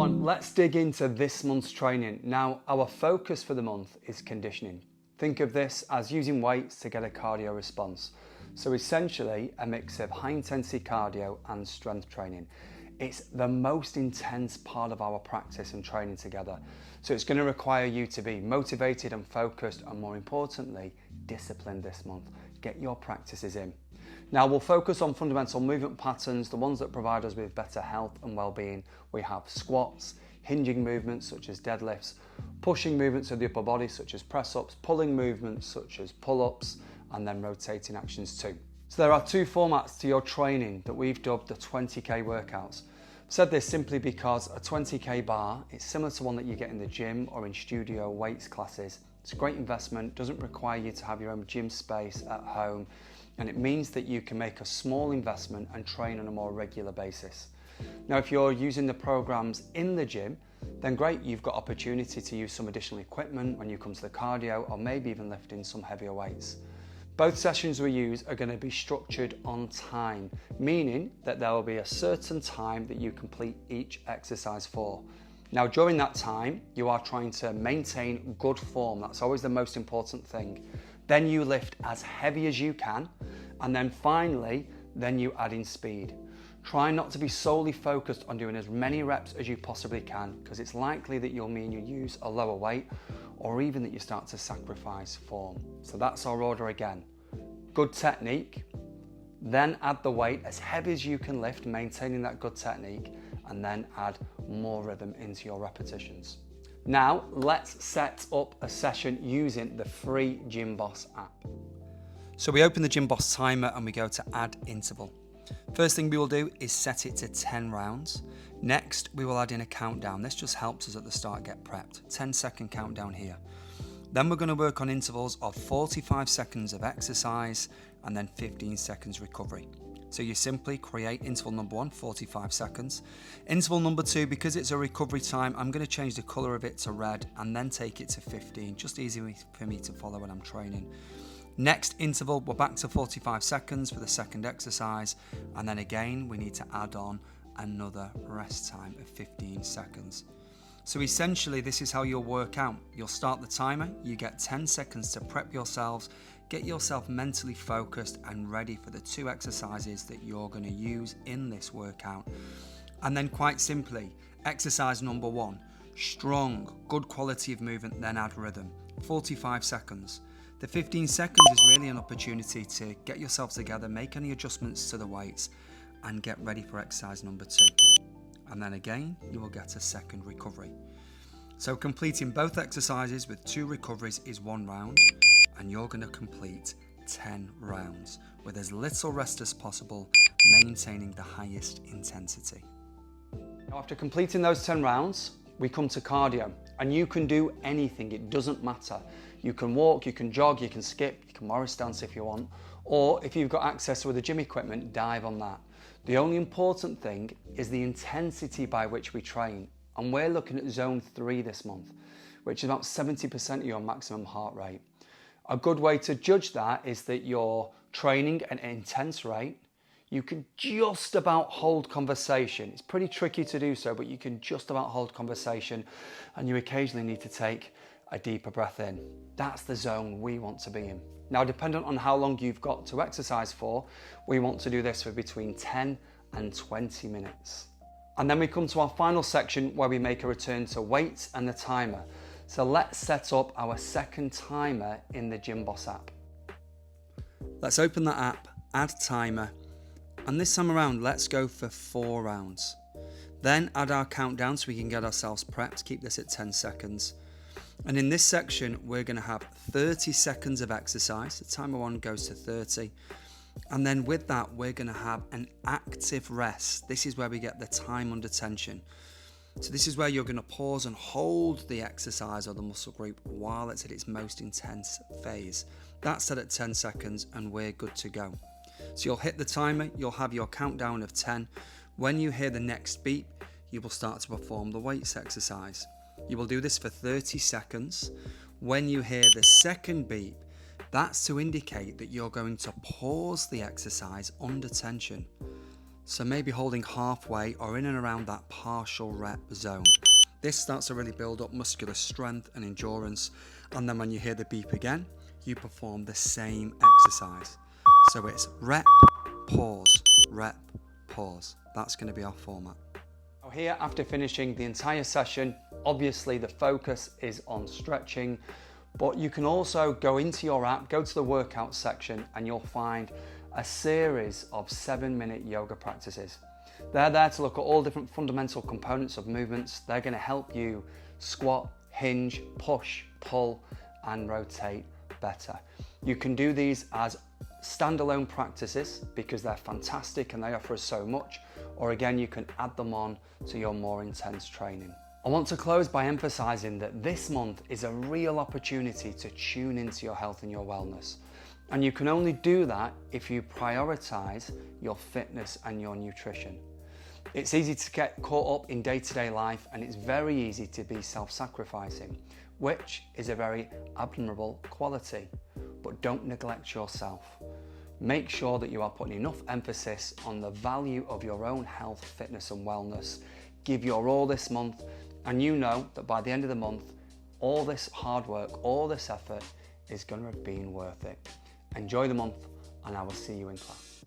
on, let's dig into this month's training. Now, our focus for the month is conditioning. Think of this as using weights to get a cardio response. So essentially a mix of high intensity cardio and strength training. It's the most intense part of our practice and training together. So it's going to require you to be motivated and focused, and more importantly, disciplined this month. Get your practices in. Now we'll focus on fundamental movement patterns, the ones that provide us with better health and well-being. We have squats, hinging movements such as deadlifts, pushing movements of the upper body such as press-ups, pulling movements such as pull-ups, and then rotating actions too. So there are two formats to your training that we've dubbed the 20k workouts. I've said this simply because a 20k bar is similar to one that you get in the gym or in studio weights classes. It's a great investment, doesn't require you to have your own gym space at home, and it means that you can make a small investment and train on a more regular basis. Now, if you're using the programs in the gym, then great, you've got opportunity to use some additional equipment when you come to the cardio, or maybe even lifting some heavier weights. Both sessions we use are going to be structured on time, meaning that there will be a certain time that you complete each exercise for. Now, during that time, you are trying to maintain good form. That's always the most important thing. Then you lift as heavy as you can, and then finally, then you add in speed. Try not to be solely focused on doing as many reps as you possibly can, because it's likely that you'll mean you use a lower weight, or even that you start to sacrifice form. So that's our order again. Good technique, then add the weight as heavy as you can lift, maintaining that good technique, and then add more rhythm into your repetitions. Now, let's set up a session using the free Gymboss app. So we open the Gymboss timer and we go to add interval. First thing we will do is set it to 10 rounds. Next, we will add in a countdown. This just helps us at the start get prepped. 10-second countdown here. Then we're going to work on intervals of 45 seconds of exercise and then 15 seconds recovery. So you simply create interval number 1, 45 seconds. Interval number 2, because it's a recovery time, I'm going to change the colour of it to red and then take it to 15. Just easy for me to follow when I'm training. Next interval, we're back to 45 seconds for the second exercise. And then again, we need to add on another rest time of 15 seconds. So essentially, this is how you'll work out. You'll start the timer, you get 10 seconds to prep yourselves, get yourself mentally focused and ready for the 2 exercises that you're going to use in this workout. And then quite simply, exercise number 1, strong, good quality of movement, then add rhythm, 45 seconds. The 15 seconds is really an opportunity to get yourself together, make any adjustments to the weights, and get ready for exercise number 2. And then again, you will get a second recovery. So completing both exercises with 2 recoveries is 1 round, and you're going to complete 10 rounds with as little rest as possible, maintaining the highest intensity. Now, after completing those 10 rounds, we come to cardio, and you can do anything, it doesn't matter. You can walk, you can jog, you can skip, you can Morris dance if you want, or if you've got access with the gym equipment, dive on that. The only important thing is the intensity by which we train, and we're looking at zone 3 this month, which is about 70% of your maximum heart rate. A good way to judge that is that you're training at an intense rate. You can just about hold conversation. It's pretty tricky to do so, but you can just about hold conversation, and you occasionally need to take a deeper breath in. That's the zone we want to be in. Now, dependent on how long you've got to exercise for, we want to do this for between 10 and 20 minutes. And then we come to our final section where we make a return to weights and the timer. So let's set up our second timer in the Gymboss app. Let's open that app, add timer, and this time around, let's go for 4 rounds. Then add our countdown so we can get ourselves prepped, keep this at 10 seconds. And in this section, we're going to have 30 seconds of exercise. The timer 1 goes to 30. And then with that, we're going to have an active rest. This is where we get the time under tension. So this is where you're going to pause and hold the exercise or the muscle group while it's at its most intense phase. That's set at 10 seconds and we're good to go. So you'll hit the timer, you'll have your countdown of 10. When you hear the next beep, you will start to perform the weights exercise. You will do this for 30 seconds. When you hear the second beep, that's to indicate that you're going to pause the exercise under tension. So maybe holding halfway or in and around that partial rep zone. This starts to really build up muscular strength and endurance, and then when you hear the beep again, you perform the same exercise. So it's rep, pause, rep, pause. That's going to be our format. Now here, after finishing the entire session, obviously the focus is on stretching, but you can also go into your app, go to the workout section, and you'll find a series of 7-minute yoga practices. They're there to look at all different fundamental components of movements. They're going to help you squat, hinge, push, pull, and rotate better. You can do these as standalone practices because they're fantastic and they offer us so much, or again, you can add them on to your more intense training. I want to close by emphasizing that this month is a real opportunity to tune into your health and your wellness. And you can only do that if you prioritize your fitness and your nutrition. It's easy to get caught up in day-to-day life, and it's very easy to be self-sacrificing, which is a very admirable quality. But don't neglect yourself. Make sure that you are putting enough emphasis on the value of your own health, fitness and wellness. Give your all this month, and you know that by the end of the month, all this hard work, all this effort is going to have been worth it. Enjoy the month, and I will see you in class.